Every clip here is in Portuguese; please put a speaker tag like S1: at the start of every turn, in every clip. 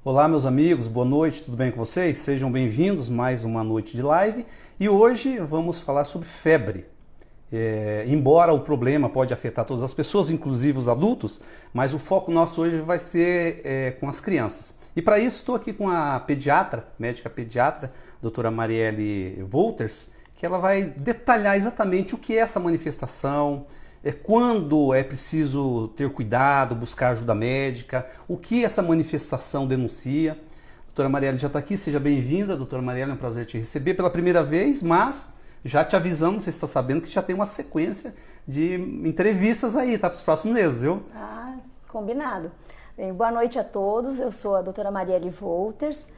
S1: Olá, meus amigos, boa noite, tudo bem com vocês? Sejam bem-vindos a mais uma noite de live e hoje vamos falar sobre febre. Embora o problema pode afetar todas as pessoas, inclusive os adultos, mas o foco nosso hoje vai ser com as crianças. E para isso estou aqui com a pediatra, médica pediatra, doutora Marielle Wolters, que ela vai detalhar exatamente o que é essa manifestação, quando é preciso ter cuidado, buscar ajuda médica, o que essa manifestação denuncia. A doutora Marielle já está aqui, seja bem-vinda. Doutora Marielle, é um prazer te receber pela primeira vez, mas já te avisamos, você está sabendo que já tem uma sequência de entrevistas aí, tá, para os próximos meses, viu?
S2: Combinado. Bem, boa noite a todos, eu sou a doutora Marielle Wolters.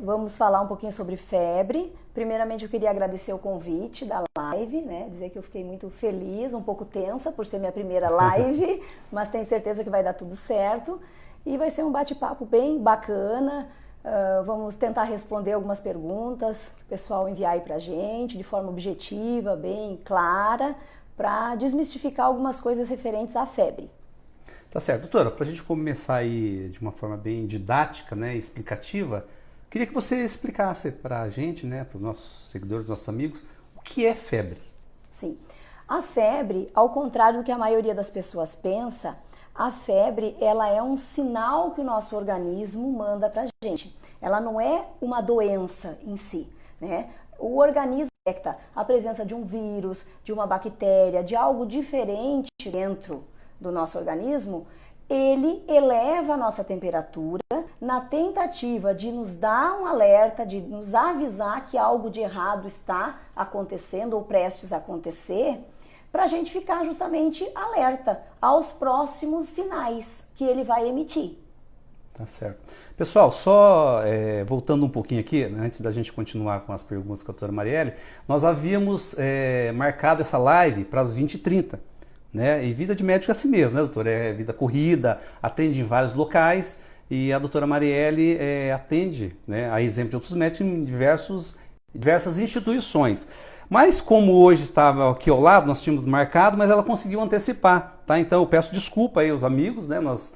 S2: Vamos falar um pouquinho sobre febre. Primeiramente eu queria agradecer o convite da live, dizer que eu fiquei muito feliz, um pouco tensa por ser minha primeira live, mas tenho certeza que vai dar tudo certo e vai ser um bate-papo bem bacana. Vamos tentar responder algumas perguntas que o pessoal enviar aí pra gente de forma objetiva, bem clara, para desmistificar algumas coisas referentes à febre.
S1: Tá certo. Doutora, para a gente começar aí de uma forma bem didática, explicativa, queria que você explicasse para a gente, para os nossos seguidores, nossos amigos, o que é febre.
S2: Sim. A febre, ao contrário do que a maioria das pessoas pensa, a febre ela é um sinal que o nosso organismo manda para a gente. Ela não é uma doença em si, O organismo detecta a presença de um vírus, de uma bactéria, de algo diferente dentro do nosso organismo. Ele eleva a nossa temperatura na tentativa de nos dar um alerta, de nos avisar que algo de errado está acontecendo ou prestes a acontecer, para a gente ficar justamente alerta aos próximos sinais que ele vai emitir.
S1: Tá certo. Pessoal, só voltando um pouquinho aqui, antes da gente continuar com as perguntas com a doutora Marielle, nós havíamos marcado essa live para as 20h30. E vida de médico é assim mesmo, doutor? É vida corrida, atende em vários locais e a doutora Marielle atende, a exemplo de outros médicos, em diversas instituições. Mas como hoje estava aqui ao lado, nós tínhamos marcado, mas ela conseguiu antecipar, tá? Então eu peço desculpa aí aos amigos, nós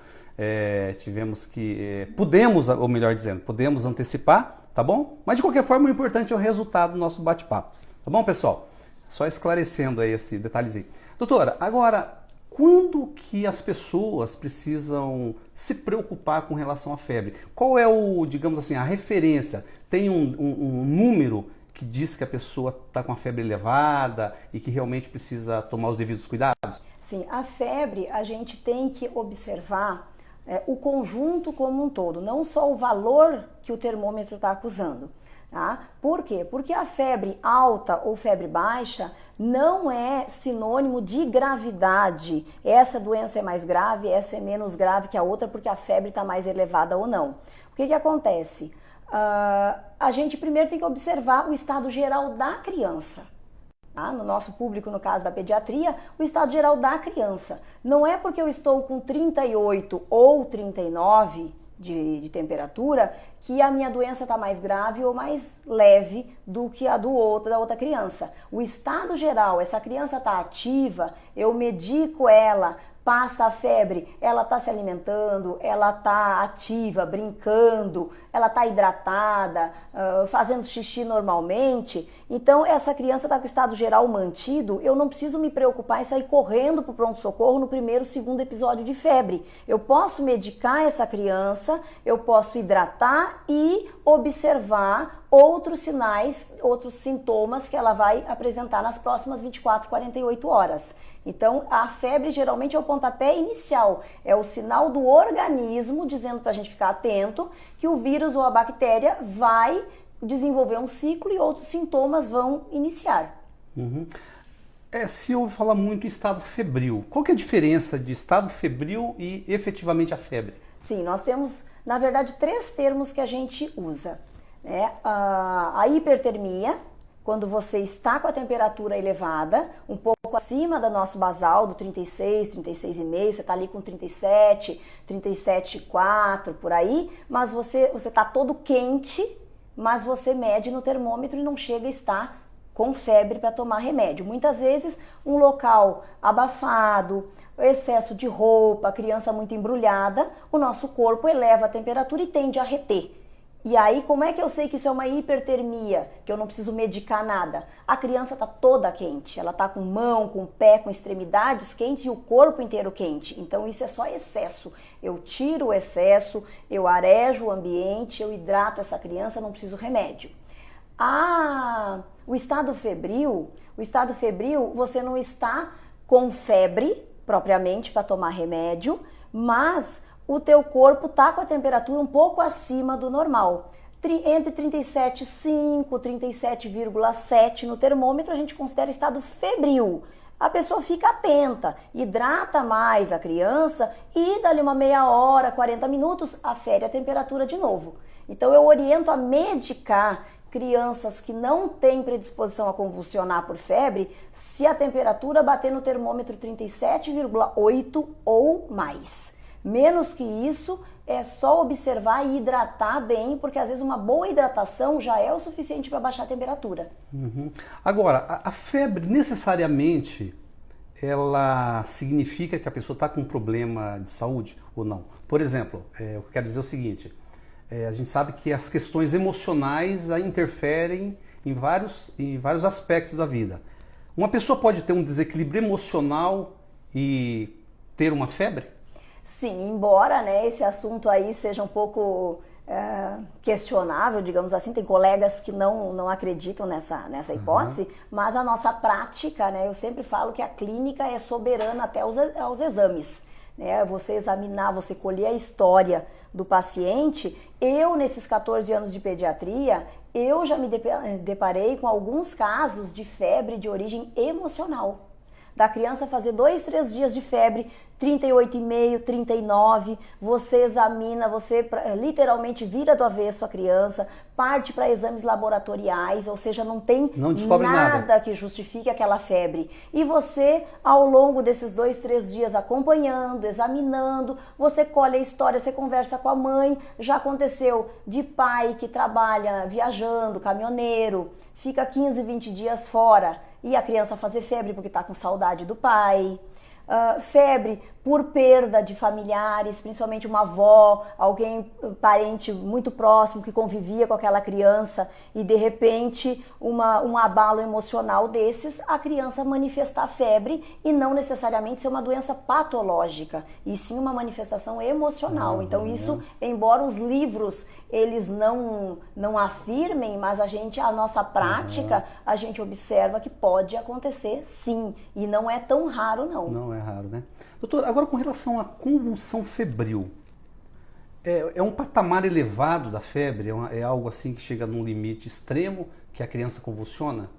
S1: pudemos antecipar, tá bom? Mas de qualquer forma o importante é o resultado do nosso bate-papo, tá bom, pessoal? Só esclarecendo aí esse detalhezinho. Doutora, agora, quando que as pessoas precisam se preocupar com relação à febre? Qual é a referência? Tem um número que diz que a pessoa está com a febre elevada e que realmente precisa tomar os devidos cuidados?
S2: Sim, a febre a gente tem que observar o conjunto como um todo, não só o valor que o termômetro está acusando. Tá? Por quê? Porque a febre alta ou febre baixa não é sinônimo de gravidade. Essa doença é mais grave, essa é menos grave que a outra porque a febre está mais elevada ou não. O que acontece? A gente primeiro tem que observar o estado geral da criança. Tá? No nosso público, no caso da pediatria, o estado geral da criança. Não é porque eu estou com 38 ou 39 de temperatura que a minha doença está mais grave ou mais leve do que a da outra criança. O estado geral, essa criança está ativa, eu medico ela, passa a febre, ela está se alimentando, ela está ativa, brincando, ela está hidratada, fazendo xixi normalmente. Então, essa criança está com o estado geral mantido, eu não preciso me preocupar em sair correndo para o pronto-socorro no primeiro, segundo episódio de febre. Eu posso medicar essa criança, eu posso hidratar e observar outros sinais, outros sintomas que ela vai apresentar nas próximas 24, 48 horas. Então, a febre geralmente é o pontapé inicial, é o sinal do organismo dizendo para a gente ficar atento que o vírus ou a bactéria vai desenvolver um ciclo e outros sintomas vão iniciar.
S1: Uhum. Se eu falar muito em estado febril, qual que é a diferença de estado febril e efetivamente a febre?
S2: Sim, nós temos, na verdade, 3 termos que a gente usa. A hipertermia, quando você está com a temperatura elevada, um pouco acima do nosso basal, do 36, 36,5, você está ali com 37, 37,4 por aí, mas você está todo quente, mas você mede no termômetro e não chega a estar com febre para tomar remédio. Muitas vezes um local abafado, excesso de roupa, criança muito embrulhada, o nosso corpo eleva a temperatura e tende a reter. E aí, como é que eu sei que isso é uma hipertermia, que eu não preciso medicar nada? A criança está toda quente, ela está com mão, com pé, com extremidades quentes e o corpo inteiro quente. Então isso é só excesso. Eu tiro o excesso, eu arejo o ambiente, eu hidrato essa criança, não preciso remédio. O estado febril, você não está com febre propriamente para tomar remédio, mas o teu corpo está com a temperatura um pouco acima do normal. Entre 37,5 e 37,7 no termômetro, a gente considera estado febril. A pessoa fica atenta, hidrata mais a criança e dali uma meia hora, 40 minutos, afere a temperatura de novo. Então eu oriento a medicar crianças que não têm predisposição a convulsionar por febre se a temperatura bater no termômetro 37,8 ou mais. Menos que isso, é só observar e hidratar bem, porque às vezes uma boa hidratação já é o suficiente para baixar a temperatura.
S1: Uhum. Agora, a febre necessariamente, ela significa que a pessoa está com um problema de saúde ou não? Por exemplo, eu quero dizer o seguinte, a gente sabe que as questões emocionais interferem em vários aspectos da vida. Uma pessoa pode ter um desequilíbrio emocional e ter uma febre?
S2: Sim, embora esse assunto aí seja um pouco questionável, digamos assim, tem colegas que não acreditam nessa hipótese, mas a nossa prática, eu sempre falo que a clínica é soberana até aos exames. Você examinar, você colher a história do paciente. Eu, nesses 14 anos de pediatria, eu já me deparei com alguns casos de febre de origem emocional. Da criança fazer 2, 3 dias de febre, 38,5, 39, você examina, você literalmente vira do avesso a criança, parte para exames laboratoriais, ou seja, não tem nada que justifique aquela febre. E você, ao longo desses 2, 3 dias acompanhando, examinando, você colhe a história, você conversa com a mãe. Já aconteceu de pai que trabalha viajando, caminhoneiro, fica 15, 20 dias fora, e a criança fazer febre porque está com saudade do pai. Febre por perda de familiares, principalmente uma avó, alguém, parente muito próximo que convivia com aquela criança e de repente um abalo emocional desses, a criança manifestar febre e não necessariamente ser uma doença patológica, e sim uma manifestação emocional. Então isso, embora os livros eles não afirmem, mas a nossa prática, a gente observa que pode acontecer sim, e não é tão raro não.
S1: Não é raro, né? Doutor, agora com relação à convulsão febril, é um patamar elevado da febre? É algo assim que chega num limite extremo que a criança convulsiona?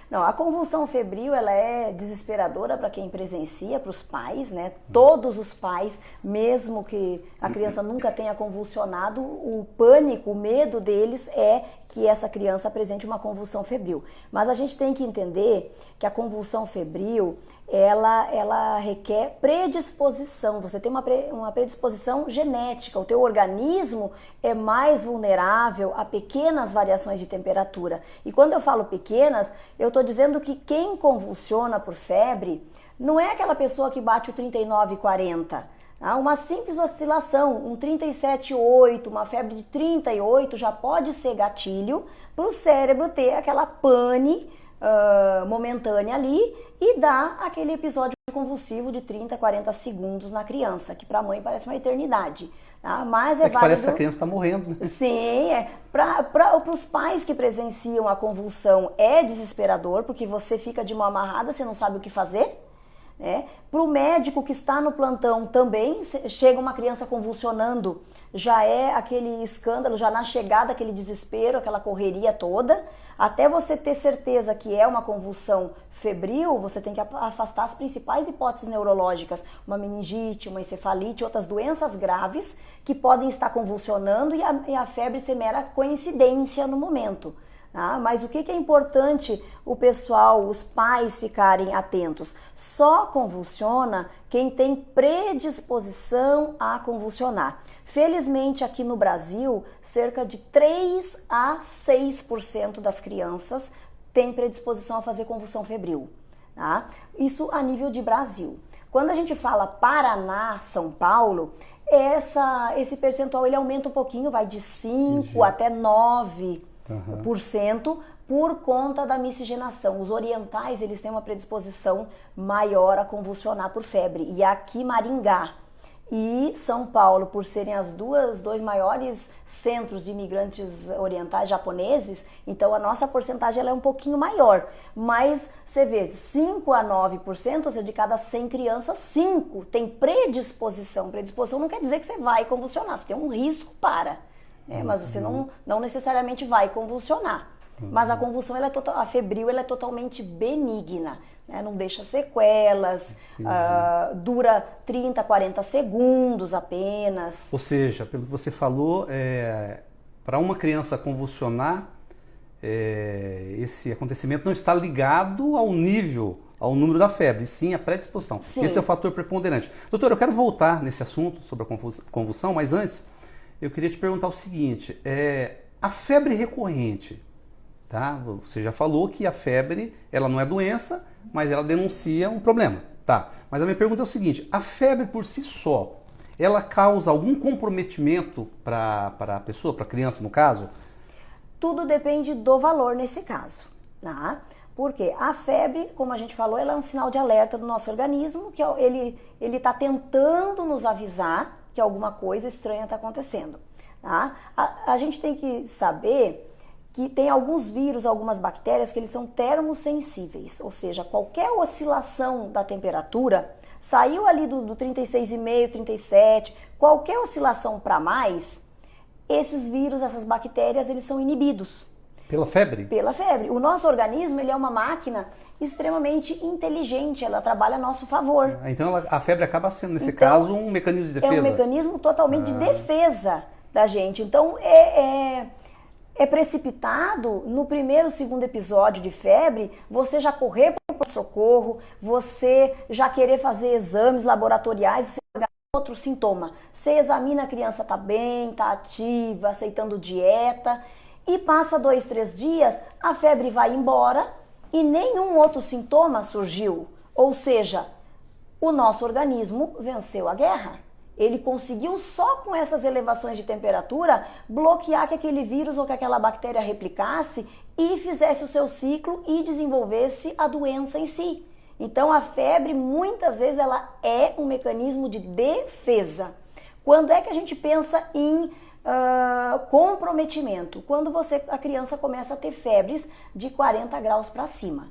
S2: Não, a convulsão febril ela é desesperadora para quem presencia, para os pais, Todos os pais, mesmo que a criança nunca tenha convulsionado, o pânico, o medo deles é que essa criança apresente uma convulsão febril. Mas a gente tem que entender que a convulsão febril, ela requer predisposição. Você tem uma predisposição genética. O teu organismo é mais vulnerável a pequenas variações de temperatura. E quando eu falo pequenas, eu estou dizendo que quem convulsiona por febre não é aquela pessoa que bate o 39 e 40. Uma simples oscilação, um 37,8, uma febre de 38 já pode ser gatilho para o cérebro ter aquela pane momentânea ali e dar aquele episódio convulsivo de 30, 40 segundos na criança, que para a mãe parece uma eternidade. Mas
S1: válido... parece que a criança está morrendo, né?
S2: Sim, para os pais que presenciam a convulsão é desesperador, porque você fica de mão amarrada, você não sabe o que fazer. Para o médico que está no plantão também, chega uma criança convulsionando, já é aquele escândalo, já na chegada aquele desespero, aquela correria toda. Até você ter certeza que é uma convulsão febril, você tem que afastar as principais hipóteses neurológicas, uma meningite, uma encefalite, outras doenças graves que podem estar convulsionando e a febre ser mera coincidência no momento. Mas o que é importante o pessoal, os pais ficarem atentos? Só convulsiona quem tem predisposição a convulsionar. Felizmente aqui no Brasil, cerca de 3 a 6% das crianças tem predisposição a fazer convulsão febril. Tá? Isso a nível de Brasil. Quando a gente fala Paraná, São Paulo, esse percentual ele aumenta um pouquinho, vai de 5% até 9%, por conta da miscigenação. Os orientais, eles têm uma predisposição maior a convulsionar por febre. E aqui Maringá e São Paulo, por serem os dois maiores centros de imigrantes orientais japoneses, então a nossa porcentagem ela é um pouquinho maior. Mas você vê, 5 a 9%, ou seja, de cada 100 crianças, 5 tem predisposição. Predisposição não quer dizer que você vai convulsionar, você tem um risco mas você não necessariamente vai convulsionar. Mas a convulsão, a febril, ela é totalmente benigna, né? Não deixa sequelas, dura 30, 40 segundos apenas.
S1: Ou seja, pelo que você falou, para uma criança convulsionar, esse acontecimento não está ligado ao número da febre, sim à predisposição.
S2: Sim.
S1: Esse é o fator preponderante. Doutora, eu quero voltar nesse assunto sobre a convulsão, mas antes eu queria te perguntar o seguinte, a febre recorrente, tá? Você já falou que a febre, ela não é doença, mas ela denuncia um problema, tá? Mas a minha pergunta é o seguinte, a febre por si só, ela causa algum comprometimento para a pessoa, para a criança no caso?
S2: Tudo depende do valor nesse caso, tá? Porque a febre, como a gente falou, ela é um sinal de alerta do nosso organismo, que ele está tentando nos avisar que alguma coisa estranha está acontecendo, tá? A gente tem que saber que tem alguns vírus, algumas bactérias que eles são termosensíveis, ou seja, qualquer oscilação da temperatura, saiu ali do 36,5, 37, qualquer oscilação para mais, esses vírus, essas bactérias, eles são inibidos.
S1: Pela febre?
S2: Pela febre. O nosso organismo, ele é uma máquina extremamente inteligente, ela trabalha a nosso favor.
S1: Então a febre acaba sendo, nesse caso, um mecanismo de defesa?
S2: É um mecanismo totalmente de defesa da gente. Então é precipitado no primeiro, segundo episódio de febre, você já correr para o socorro, você já querer fazer exames laboratoriais, você outro sintoma. Você examina, a criança está bem, está ativa, aceitando dieta, e passa 2, 3 dias, a febre vai embora e nenhum outro sintoma surgiu. Ou seja, o nosso organismo venceu a guerra. Ele conseguiu só com essas elevações de temperatura bloquear que aquele vírus ou que aquela bactéria replicasse e fizesse o seu ciclo e desenvolvesse a doença em si. Então a febre muitas vezes ela é um mecanismo de defesa. Quando é que a gente pensa em comprometimento? Quando a criança começa a ter febres de 40 graus para cima.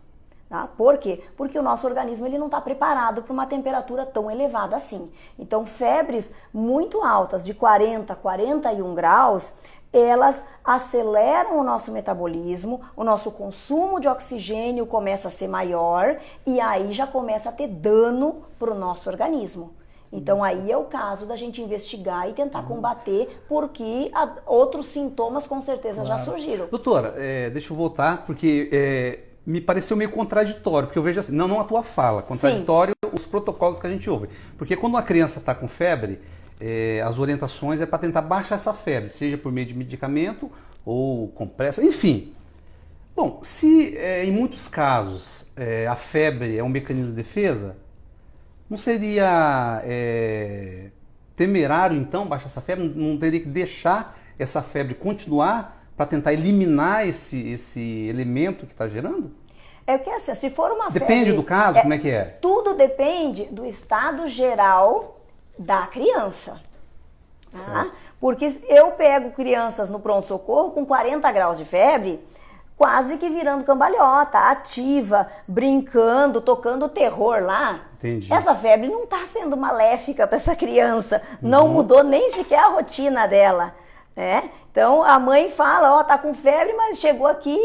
S2: Tá? Por quê? Porque o nosso organismo ele não está preparado para uma temperatura tão elevada assim. Então, febres muito altas, de 40, 41 graus, elas aceleram o nosso metabolismo, o nosso consumo de oxigênio começa a ser maior e aí já começa a ter dano para o nosso organismo. Então, aí é o caso da gente investigar e tentar combater, porque outros sintomas com certeza já surgiram.
S1: Doutora, deixa eu voltar, porque me pareceu meio contraditório, porque eu vejo assim, não a tua fala, contraditório os protocolos que a gente ouve. Porque quando uma criança está com febre, as orientações é para tentar baixar essa febre, seja por meio de medicamento ou compressa, enfim. Bom, se em muitos casos a febre é um mecanismo de defesa, não seria temerário, então, baixar essa febre? Não teria que deixar essa febre continuar para tentar eliminar esse elemento que está gerando?
S2: É porque assim, se for uma febre...
S1: Depende do caso, como é que é?
S2: Tudo depende do estado geral da criança. Tá? Porque eu pego crianças no pronto-socorro com 40 graus de febre, quase que virando cambalhota, ativa, brincando, tocando terror lá.
S1: Entendi.
S2: Essa febre não está sendo maléfica para essa criança, não mudou nem sequer a rotina dela. Então a mãe fala, tá com febre, mas chegou aqui,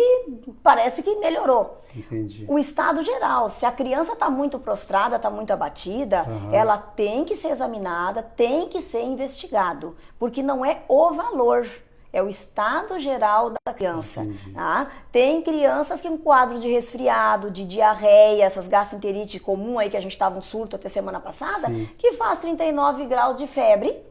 S2: parece que melhorou.
S1: Entendi.
S2: O estado geral, se a criança está muito prostrada, está muito abatida, ela tem que ser examinada, tem que ser investigado, porque não é o valor. É o estado geral da criança. Tá? Tem crianças que um quadro de resfriado, de diarreia, essas gastroenterite comum aí que a gente estava um surto até semana passada, que faz 39 graus de febre.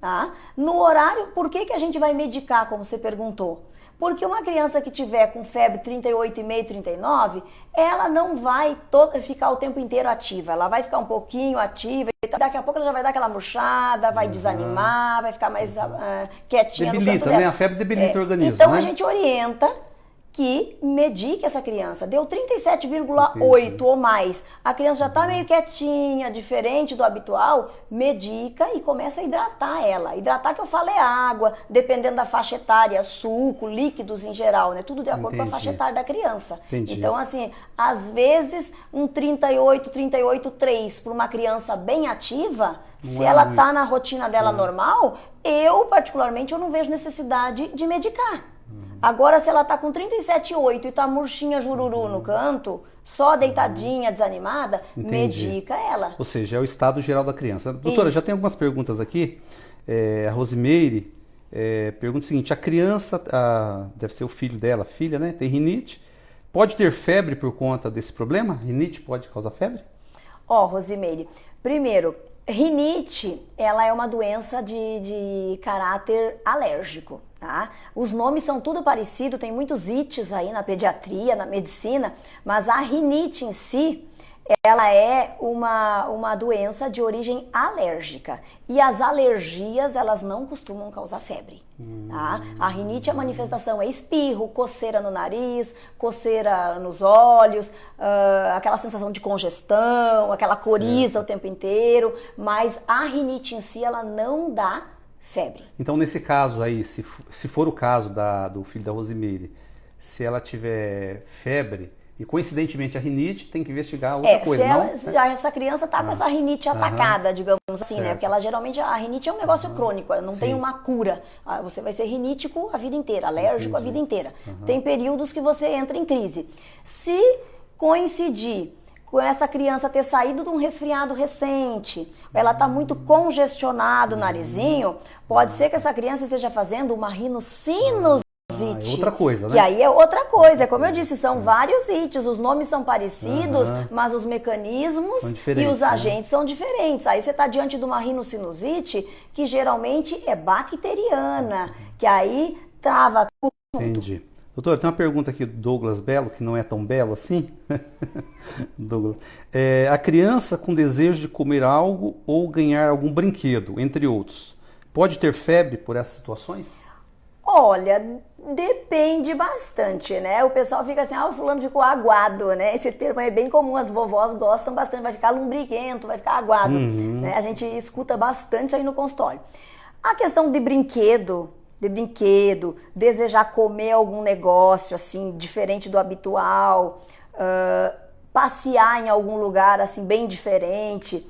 S2: Tá? No horário, por que a gente vai medicar, como você perguntou? Porque uma criança que tiver com febre 38,5, 39, ela não vai ficar o tempo inteiro ativa. Ela vai ficar um pouquinho ativa. Daqui a pouco ela já vai dar aquela murchada, vai desanimar, vai ficar mais quietinha no canto
S1: Debilita,
S2: dela.
S1: né? A febre debilita o organismo,
S2: então
S1: né?
S2: a gente orienta que medique essa criança. Deu 37,8 ou mais. A criança já está meio quietinha, diferente do habitual, medica e começa a hidratar ela. Hidratar, que eu falo, é água, dependendo da faixa etária, suco, líquidos em geral, né? Tudo de acordo com a faixa etária da criança. Então, assim, às vezes, um 38,3 para uma criança bem ativa, se ela está na rotina dela normal, eu, particularmente, eu não vejo necessidade de medicar. Agora, se ela está com 37,8 e está murchinha jururu no canto, só deitadinha, desanimada, medica ela.
S1: Ou seja, é o estado geral da criança. Doutora, já tem algumas perguntas aqui. A Rosimeire pergunta o seguinte: a criança, deve ser o filho dela, filha, né? Tem rinite. Pode ter febre por conta desse problema? Rinite pode causar febre?
S2: Rosimeire, primeiro, rinite, ela é uma doença de caráter alérgico, tá? Os nomes são tudo parecido, tem muitos ites aí na pediatria, na medicina, mas a rinite em si, ela é uma doença de origem alérgica. E as alergias, elas não costumam causar febre, tá? A rinite, a manifestação é espirro, coceira no nariz, coceira nos olhos, aquela sensação de congestão, aquela coriza o tempo inteiro, mas a rinite em si, ela não dá febre.
S1: Então, nesse caso aí, se for o caso do filho da Rosimeire, se ela tiver febre, e coincidentemente a rinite, tem que investigar outra coisa, não?
S2: Se essa criança está com essa rinite atacada, digamos assim, né? Porque ela geralmente, a rinite é um negócio crônico, ela não tem uma cura. Você vai ser rinítico a vida inteira, alérgico a vida inteira. Tem períodos que você entra em crise. Se coincidir com essa criança ter saído de um resfriado recente, ela está muito congestionada o narizinho, pode ser que essa criança esteja fazendo uma rinocinusite.
S1: É outra coisa, né?
S2: Que aí é outra coisa, como eu disse, são vários ites, os nomes são parecidos, mas os mecanismos e os agentes são diferentes. Aí você está diante de uma rinocinusite que geralmente é bacteriana, que aí trava tudo.
S1: Entendi. Doutor, tem uma pergunta aqui do Douglas Belo, que não é tão belo assim. Douglas. A criança com desejo de comer algo ou ganhar algum brinquedo, entre outros, pode ter febre por essas situações?
S2: Olha, depende bastante, né? O pessoal fica assim, o fulano ficou aguado, né? Esse termo é bem comum, as vovós gostam bastante, vai ficar lombriguento, vai ficar aguado, né? A gente escuta bastante isso aí no consultório. A questão de brinquedo, desejar comer algum negócio, assim, diferente do habitual, passear em algum lugar, assim, bem diferente,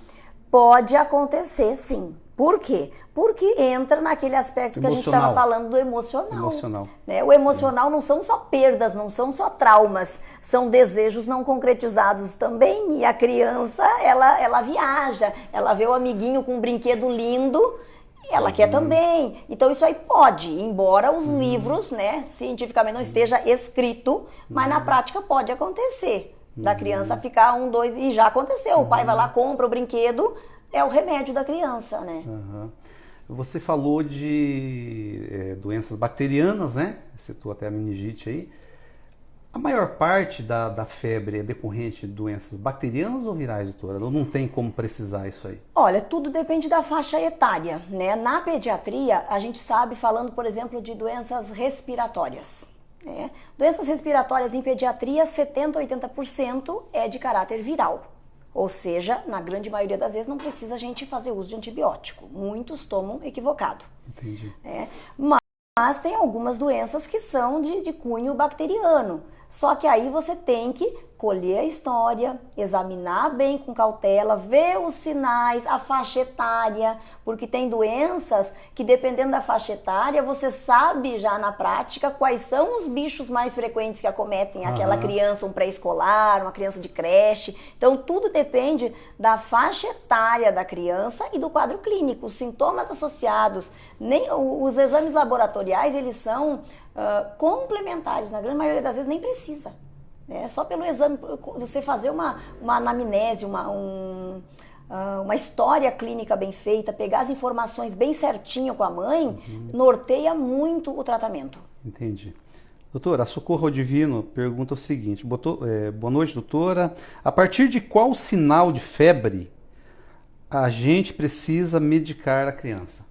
S2: pode acontecer, sim. Por quê? Porque entra naquele aspecto que a gente estava falando do emocional. Né? O emocional não são só perdas, não são só traumas, são desejos não concretizados também. E a criança, ela viaja, ela vê o amiguinho com um brinquedo lindo, ela quer também. Então isso aí pode, embora os livros, né, cientificamente não esteja escrito, mas na prática pode acontecer. Da criança ficar 1, 2, e já aconteceu. O pai vai lá, compra o brinquedo, é o remédio da criança, né?
S1: Você falou de doenças bacterianas, né? Citou até a meningite aí. A maior parte da febre é decorrente de doenças bacterianas ou virais, doutora? Ou não tem como precisar isso aí?
S2: Olha, tudo depende da faixa etária, né? Na pediatria, a gente sabe, falando, por exemplo, de doenças respiratórias. Né? Doenças respiratórias em pediatria, 70% a 80% é de caráter viral. Ou seja, na grande maioria das vezes não precisa a gente fazer uso de antibiótico. Muitos tomam equivocado.
S1: Entendi.
S2: Mas tem algumas doenças que são de cunho bacteriano. Só que aí você tem que colher a história, examinar bem com cautela, ver os sinais, a faixa etária, porque tem doenças que, dependendo da faixa etária, você sabe já na prática quais são os bichos mais frequentes que acometem aquela criança, um pré-escolar, uma criança de creche. Então, tudo depende da faixa etária da criança e do quadro clínico. Os sintomas associados, os exames laboratoriais, eles são complementares. Na grande maioria das vezes nem precisa. Só pelo exame, você fazer uma anamnese, uma história clínica bem feita, pegar as informações bem certinho com a mãe, norteia muito o tratamento.
S1: Entendi. Doutora, a Socorro Divino pergunta o seguinte, boa noite, doutora. A partir de qual sinal de febre a gente precisa medicar a criança?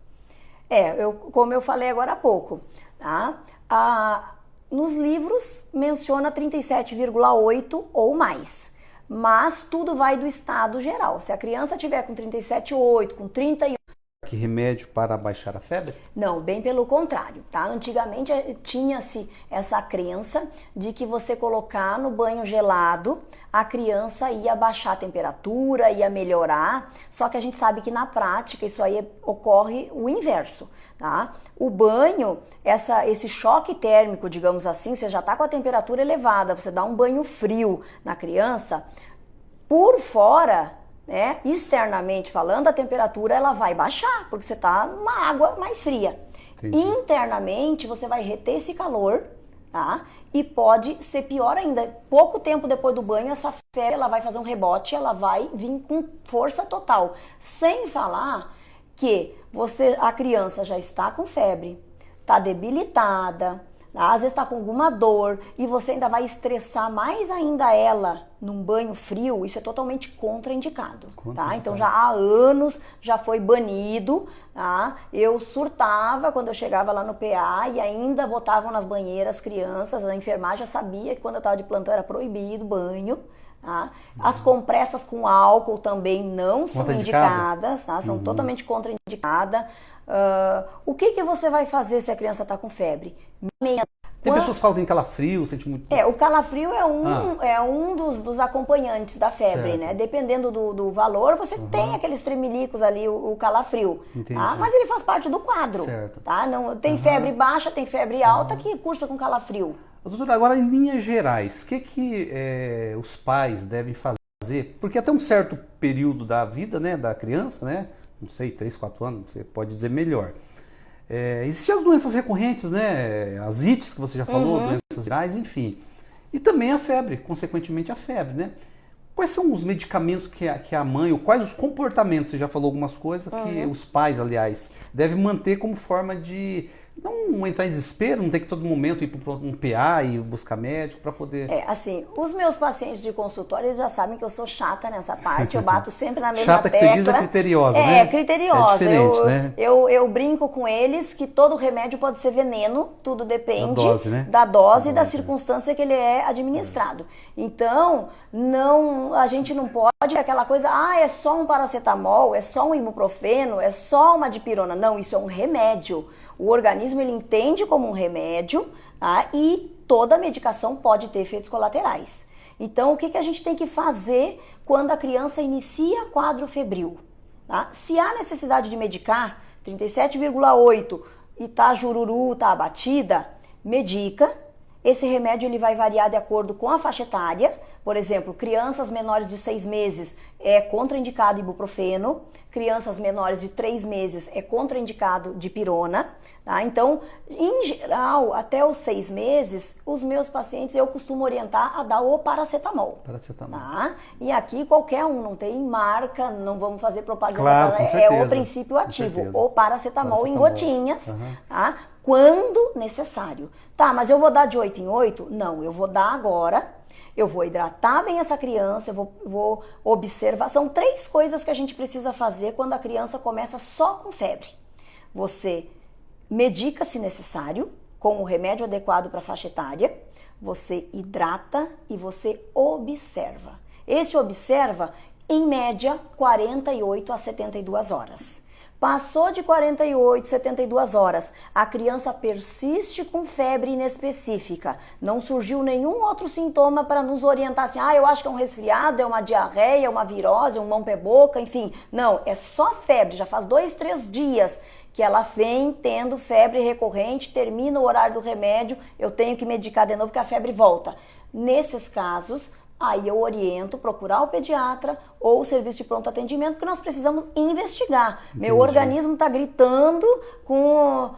S2: Como eu falei agora há pouco, tá? Nos livros menciona 37,8 ou mais, mas tudo vai do estado geral. Se a criança tiver com 37,8, com 31...
S1: Que remédio para baixar a febre?
S2: Não, bem pelo contrário, tá? Antigamente tinha-se essa crença de que você colocar no banho gelado, a criança ia baixar a temperatura, ia melhorar, só que a gente sabe que na prática isso aí ocorre o inverso, tá? O banho, esse choque térmico, digamos assim, você já tá com a temperatura elevada, você dá um banho frio na criança, por fora... externamente falando, a temperatura ela vai baixar, porque você está numa água mais fria.
S1: Entendi.
S2: Internamente, você vai reter esse calor, tá? E pode ser pior ainda. Pouco tempo depois do banho, essa febre ela vai fazer um rebote, ela vai vir com força total. Sem falar que a criança já está com febre, está debilitada, às vezes está com alguma dor e você ainda vai estressar mais ainda ela num banho frio, isso é totalmente contraindicado, tá? Então já há anos já foi banido, tá? Eu surtava quando eu chegava lá no PA e ainda botavam nas banheiras crianças, a enfermagem já sabia que quando eu estava de plantão era proibido banho, tá? As compressas com álcool também não são indicadas, tá? São totalmente contraindicadas. O que você vai fazer se a criança está com febre?
S1: Tem pessoas que falam que tem calafrio, sente muito...
S2: O calafrio é um dos acompanhantes da febre, certo, né? Dependendo do valor, você tem aqueles tremelicos ali, o calafrio. Tá? Mas ele faz parte do quadro.
S1: Certo.
S2: Tá? Não, tem febre baixa, tem febre alta que cursa com calafrio.
S1: Doutora, agora em linhas gerais, o que os pais devem fazer? Porque até um certo período da vida, né, da criança, né? Não sei, 3, 4 anos, você pode dizer melhor. Existem as doenças recorrentes, né? As ites que você já falou, doenças virais, enfim. E também a febre, consequentemente a febre, né? Quais são os medicamentos que a mãe, ou quais os comportamentos, você já falou algumas coisas, que os pais, aliás, devem manter como forma de não entrar em desespero, não ter que todo momento ir para um PA e buscar médico para poder...
S2: Assim, os meus pacientes de consultório, eles já sabem que eu sou chata nessa parte, eu bato sempre na mesma
S1: chata
S2: tecla.
S1: Que você diz é criteriosa, né?
S2: É, criteriosa.
S1: É diferente, né?
S2: Eu brinco com eles que todo remédio pode ser veneno, tudo depende
S1: dose, né?
S2: da dose e da circunstância que ele é administrado. Então, a gente não pode aquela coisa, é só um paracetamol, é só um ibuprofeno, é só uma dipirona. Não, isso é um remédio. O organismo ele entende como um remédio, tá? E toda medicação pode ter efeitos colaterais. Então, o que a gente tem que fazer quando a criança inicia quadro febril? Tá? Se há necessidade de medicar, 37,8 e tá jururu, tá abatida, medica. Esse remédio ele vai variar de acordo com a faixa etária. Por exemplo, crianças menores de 6 meses é contraindicado ibuprofeno, crianças menores de 3 meses é contraindicado dipirona, tá? Então, em geral, até os 6 meses, os meus pacientes eu costumo orientar a dar o paracetamol. Tá? E aqui qualquer um, não tem marca, não vamos fazer propaganda,
S1: claro, com certeza,
S2: é o princípio ativo, o paracetamol em gotinhas, tá? Quando necessário. Tá, mas eu vou dar de 8 em 8? Não, eu vou dar agora, eu vou hidratar bem essa criança, eu vou observar. São 3 coisas que a gente precisa fazer quando a criança começa só com febre. Você medica se necessário, com o remédio adequado para a faixa etária, você hidrata e você observa. Esse observa, em média, 48 a 72 horas. Passou de 48, 72 horas, a criança persiste com febre inespecífica, não surgiu nenhum outro sintoma para nos orientar assim, eu acho que é um resfriado, é uma diarreia, uma virose, um mão-pé-boca, enfim. Não, é só febre, já faz 2, 3 dias que ela vem tendo febre recorrente, termina o horário do remédio, eu tenho que medicar de novo porque a febre volta. Nesses casos, aí eu oriento procurar o pediatra ou o serviço de pronto atendimento, porque nós precisamos investigar. Entendi. Meu organismo está gritando com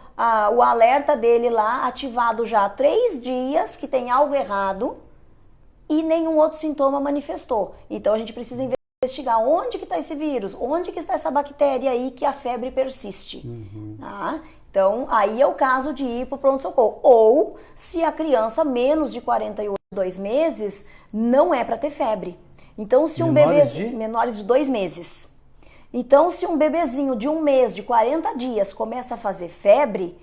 S2: o alerta dele lá ativado já há 3 dias que tem algo errado e nenhum outro sintoma manifestou. Então a gente precisa investigar onde que está esse vírus, onde que está essa bactéria aí que a febre persiste. Tá? Então, aí é o caso de ir para o pronto-socorro. Ou, se a criança menos de 42 meses, não é para ter febre. Então, se um bebê... Menores de 2 meses. Então, se um bebezinho de 1 mês, de 40 dias, começa a fazer febre,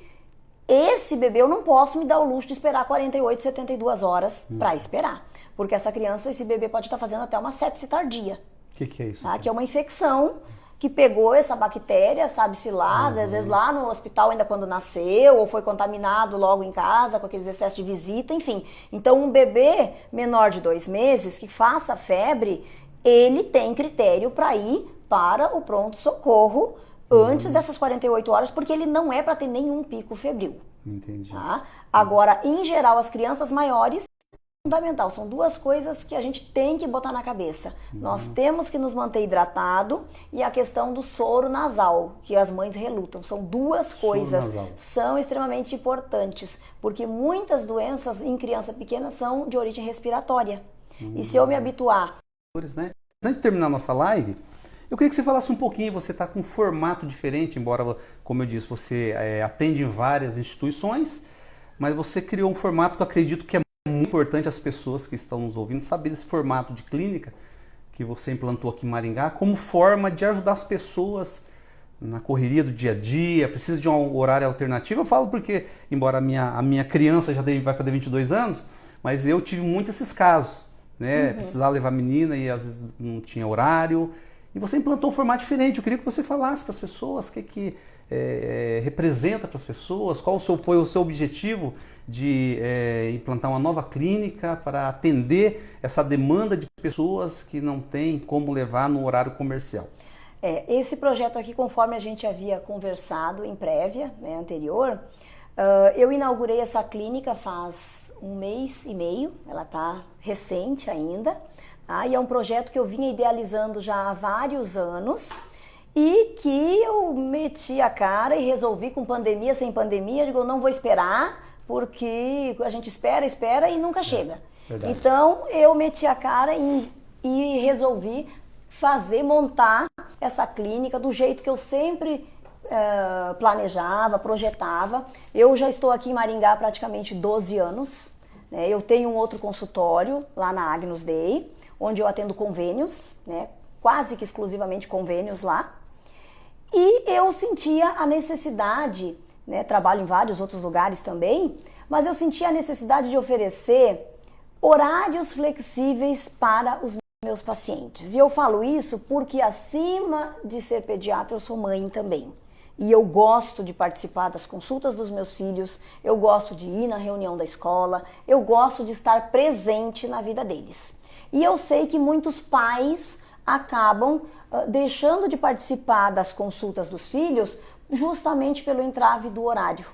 S2: esse bebê eu não posso me dar o luxo de esperar 48, 72 horas para esperar. Porque essa criança, esse bebê pode estar fazendo até uma sepse tardia.
S1: O que é isso?
S2: Tá? Que é uma infecção que pegou essa bactéria, sabe-se lá, às vezes lá no hospital ainda quando nasceu, ou foi contaminado logo em casa com aqueles excessos de visita, enfim. Então, um bebê menor de 2 meses que faça febre, ele tem critério para ir para o pronto-socorro antes dessas 48 horas, porque ele não é para ter nenhum pico febril.
S1: Entendi.
S2: Tá? Agora, em geral, as crianças maiores, fundamental, são 2 coisas que a gente tem que botar na cabeça. Nós temos que nos manter hidratado e a questão do soro nasal, que as mães relutam. São 2 coisas, são extremamente importantes, porque muitas doenças em criança pequena são de origem respiratória. E se eu me habituar...
S1: Né? Antes de terminar a nossa live, eu queria que você falasse um pouquinho, você está com um formato diferente, embora, como eu disse, você atende em várias instituições, mas você criou um formato que eu acredito que é muito importante as pessoas que estão nos ouvindo saber desse formato de clínica que você implantou aqui em Maringá, como forma de ajudar as pessoas na correria do dia a dia, precisa de um horário alternativo. Eu falo porque, embora a minha criança já vai fazer 22 anos, mas eu tive muitos esses casos, né? Precisava levar a menina e às vezes não tinha horário. E você implantou um formato diferente. Eu queria que você falasse para as pessoas o que representa para as pessoas, qual foi o seu objetivo de implantar uma nova clínica para atender essa demanda de pessoas que não têm como levar no horário comercial.
S2: Esse projeto aqui, conforme a gente havia conversado em prévia, né, anterior, eu inaugurei essa clínica faz 1 mês e meio, ela está recente ainda. E é um projeto que eu vinha idealizando já há vários anos e que eu meti a cara e resolvi com pandemia, sem pandemia, digo, não vou esperar, porque a gente espera e nunca chega.
S1: Verdade.
S2: Então, eu meti a cara e resolvi montar essa clínica do jeito que eu sempre planejava, projetava. Eu já estou aqui em Maringá há praticamente 12 anos. Né? Eu tenho um outro consultório lá na Agnus Dei, onde eu atendo convênios, né? Quase que exclusivamente convênios lá. E eu sentia a necessidade, né? Trabalho em vários outros lugares também, mas eu sentia a necessidade de oferecer horários flexíveis para os meus pacientes. E eu falo isso porque, acima de ser pediatra, eu sou mãe também. E eu gosto de participar das consultas dos meus filhos, eu gosto de ir na reunião da escola, eu gosto de estar presente na vida deles. E eu sei que muitos pais acabam deixando de participar das consultas dos filhos justamente pelo entrave do horário.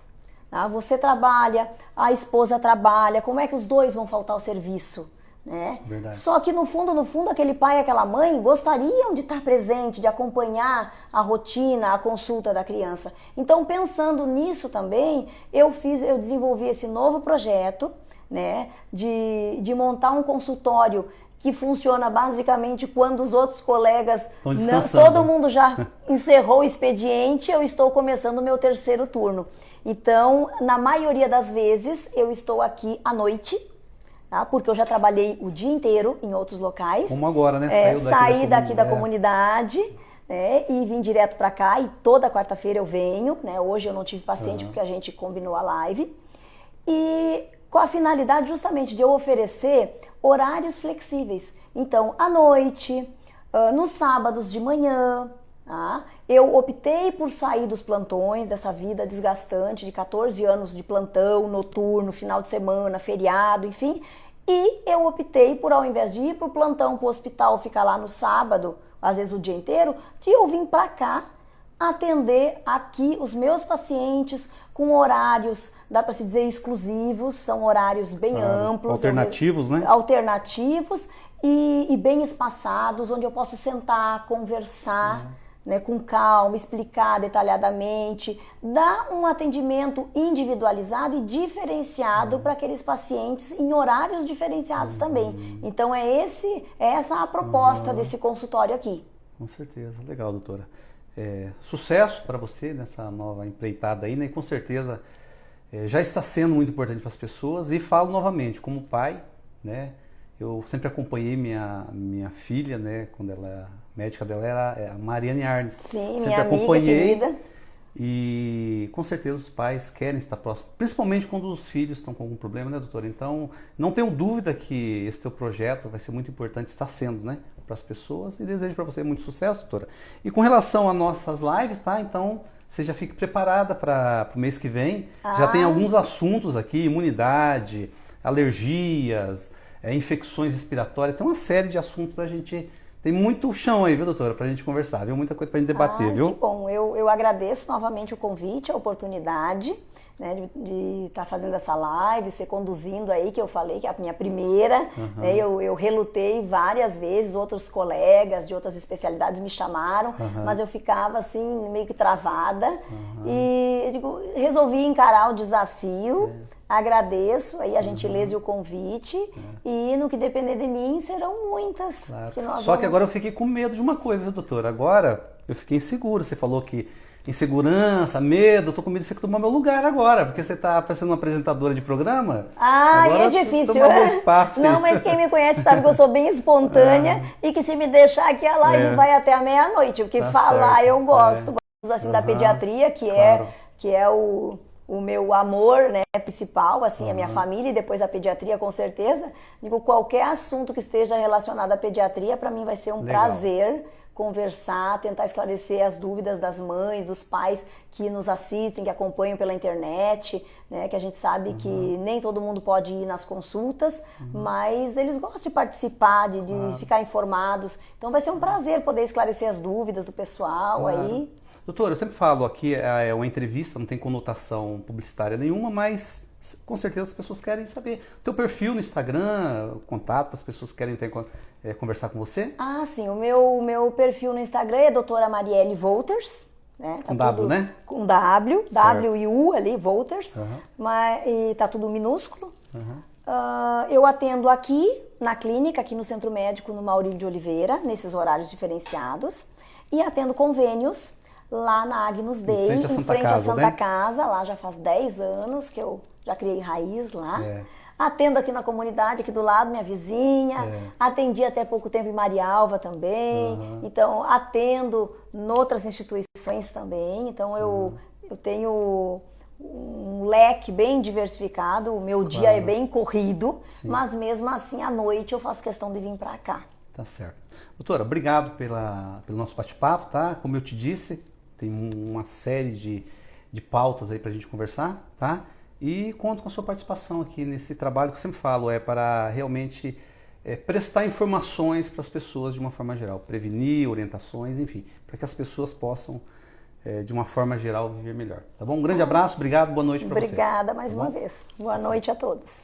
S2: Tá? Você trabalha, a esposa trabalha, como é que os dois vão faltar ao serviço? Né? Só que no fundo, aquele pai e aquela mãe gostariam de estar presente, de acompanhar a rotina, a consulta da criança. Então, pensando nisso também, eu desenvolvi esse novo projeto, né, de montar um consultório que funciona basicamente quando os outros colegas, todo mundo já encerrou o expediente, eu estou começando o meu 3º turno. Então, na maioria das vezes, eu estou aqui à noite, tá? Porque eu já trabalhei o dia inteiro em outros locais.
S1: Como agora, né?
S2: Saí daqui da comunidade, né? E vim direto para cá, e toda quarta-feira eu venho, né? Hoje eu não tive paciente porque a gente combinou a live. E com a finalidade justamente de eu oferecer horários flexíveis. Então, à noite, nos sábados de manhã, tá? Eu optei por sair dos plantões, dessa vida desgastante de 14 anos de plantão, noturno, final de semana, feriado, enfim. E eu optei por, ao invés de ir para o plantão, para o hospital, ficar lá no sábado, às vezes o dia inteiro, de eu vir para cá atender aqui os meus pacientes com horários, dá para se dizer, exclusivos, são horários bem amplos.
S1: Alternativos, né?
S2: Alternativos e bem espaçados, onde eu posso sentar, conversar, né, com calma, explicar detalhadamente, dar um atendimento individualizado e diferenciado para aqueles pacientes em horários diferenciados também. Então essa a proposta desse consultório aqui.
S1: Com certeza, legal, doutora. sucesso para você nessa nova empreitada aí, né? E com certeza já está sendo muito importante para as pessoas. E falo novamente, como pai, né? Eu sempre acompanhei minha filha, né? Quando ela, a médica dela era a Mariane Arnes.
S2: Sim,
S1: sempre
S2: minha
S1: acompanhei.
S2: amiga querida.
S1: E com certeza os pais querem estar próximos, principalmente quando os filhos estão com algum problema, né, doutora? Então, não tenho dúvida que esse teu projeto vai ser muito importante, está sendo, né, para as pessoas. E desejo para você muito sucesso, doutora. E com relação às nossas lives, tá? Então, você já fique preparada para o mês que vem. Já tem alguns assuntos aqui, imunidade, alergias, infecções respiratórias. Tem uma série de assuntos para a gente... Tem muito chão aí, viu, doutora, pra gente conversar, viu? Muita coisa pra gente debater, viu?
S2: Que bom. Eu agradeço novamente o convite, a oportunidade, né, de estar fazendo essa live, ser conduzindo aí, que eu falei que é a minha primeira, né, eu relutei várias vezes, outros colegas de outras especialidades me chamaram, mas eu ficava assim, meio que travada, e eu digo, resolvi encarar o desafio. Agradeço aí a gentileza e o convite, e no que depender de mim serão muitas.
S1: Claro. Só que agora eu fiquei com medo de uma coisa, viu, doutora? Agora eu fiquei inseguro. Você falou que insegurança, medo, eu tô com medo de você tomar meu lugar agora, porque você tá parecendo uma apresentadora de programa.
S2: Agora é difícil.
S1: Espaço.
S2: Não, mas quem me conhece sabe que eu sou bem espontânea e que se me deixar aqui a live vai até a meia-noite, porque
S1: tá
S2: falar
S1: certo.
S2: Eu gosto assim da pediatria, que é o meu amor, né, principal, assim, a minha família e depois a pediatria, com certeza. Digo, qualquer assunto que esteja relacionado à pediatria, para mim vai ser um prazer conversar, tentar esclarecer as dúvidas das mães, dos pais que nos assistem, que acompanham pela internet, né, que a gente sabe que nem todo mundo pode ir nas consultas, mas eles gostam de participar, de ficar informados. Então vai ser um prazer poder esclarecer as dúvidas do pessoal aí.
S1: Doutora, eu sempre falo aqui, é uma entrevista, não tem conotação publicitária nenhuma, mas com certeza as pessoas querem saber. Teu perfil no Instagram, contato, as pessoas querem conversar com você?
S2: Ah, sim, o meu perfil no Instagram é doutora Marielle Wolters, né?
S1: Com W, né?
S2: Com W, certo. W e U ali, Wolters, e tá tudo minúsculo. Eu atendo aqui na clínica, aqui no Centro Médico, no Maurílio de Oliveira, nesses horários diferenciados, e atendo convênios lá na Agnus Dei, em frente à Santa Casa, lá já faz 10 anos que eu já criei raiz lá. Atendo aqui na comunidade, aqui do lado, minha vizinha. Atendi até pouco tempo em Marialva também. Então, atendo em outras instituições também. Então, eu tenho um leque bem diversificado. O meu dia é bem corrido, mas mesmo assim, à noite, eu faço questão de vir para cá.
S1: Tá certo. Doutora, obrigado pelo nosso bate-papo, tá? Como eu te disse, tem uma série de pautas aí pra gente conversar, tá? E conto com a sua participação aqui nesse trabalho que eu sempre falo, para realmente prestar informações para as pessoas de uma forma geral, prevenir, orientações, enfim, para que as pessoas possam, de uma forma geral, viver melhor. Tá bom? Um grande abraço, obrigado, boa noite para você.
S2: Obrigada mais uma vez. Boa noite a todos.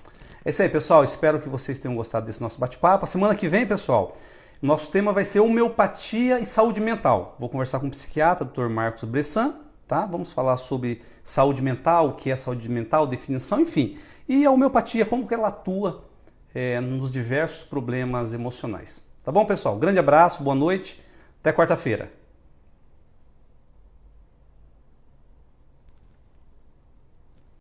S1: É isso aí, pessoal. Espero que vocês tenham gostado desse nosso bate-papo. A semana que vem, pessoal, nosso tema vai ser homeopatia e saúde mental. Vou conversar com o psiquiatra, Dr. Marcos Bressan, tá? Vamos falar sobre saúde mental, o que é saúde mental, definição, enfim. E a homeopatia, como que ela atua nos diversos problemas emocionais. Tá bom, pessoal? Grande abraço, boa noite, até quarta-feira.